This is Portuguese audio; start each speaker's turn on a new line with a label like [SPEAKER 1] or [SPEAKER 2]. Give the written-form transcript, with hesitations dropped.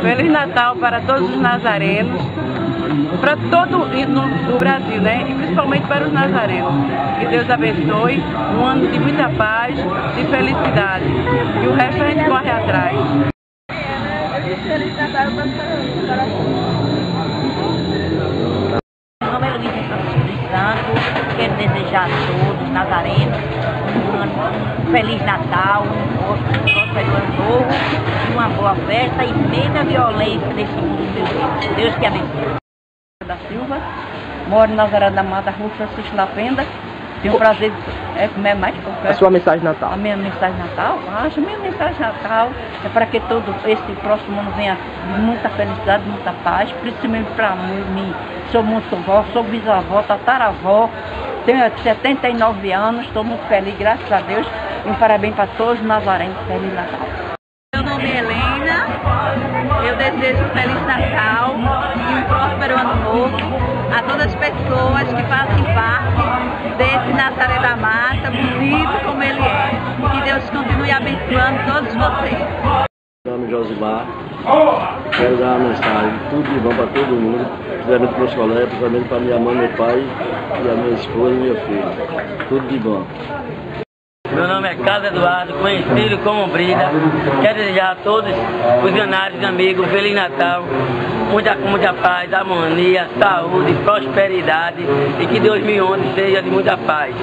[SPEAKER 1] Feliz Natal para todos os nazarenos, para todo o Brasil, né? E principalmente para os nazarenos. Que Deus abençoe, um ano de muita paz, de felicidade. E o resto a gente corre atrás.
[SPEAKER 2] Feliz Natal para Meu nome é Luísa Santos Santos. Quero desejar a todos os nazarenos um Feliz Natal, um próspero ano novo, uma boa festa e menos violência nesse mundo, meu Deus. Deus te abençoe.
[SPEAKER 1] Da Silva, moro na Nazaré da Mata, Rua Francisco da Fenda. Tenho o prazer de comer mais.
[SPEAKER 3] A sua mensagem de Natal?
[SPEAKER 1] A minha mensagem de Natal? A minha mensagem de Natal é para que todo esse próximo ano venha de muita felicidade, muita paz, principalmente para mim. Sou muito vó, sou bisavó, tataravó, tenho 79 anos, estou muito feliz, graças a Deus. E um parabéns para todos os nazarenos. Feliz Natal.
[SPEAKER 2] Meu nome é Helena, eu desejo um Feliz Natal e um próspero ano novo a todas as pessoas que fazem parte desse Nazaré da Mata, bonito como ele é. Que Deus continue abençoando todos vocês.
[SPEAKER 4] Meu nome é Josimar, quero dar uma mensagem, tudo de bom para todo mundo, principalmente para meus colegas, principalmente para minha mãe, meu pai, e a minha esposa e meu filho. Tudo de bom.
[SPEAKER 5] Meu nome é Carlos Eduardo, conhecido como Brida. Quero desejar a todos os funcionários e amigos um Feliz Natal, muita paz, harmonia, saúde, prosperidade e que 2011 seja de muita paz.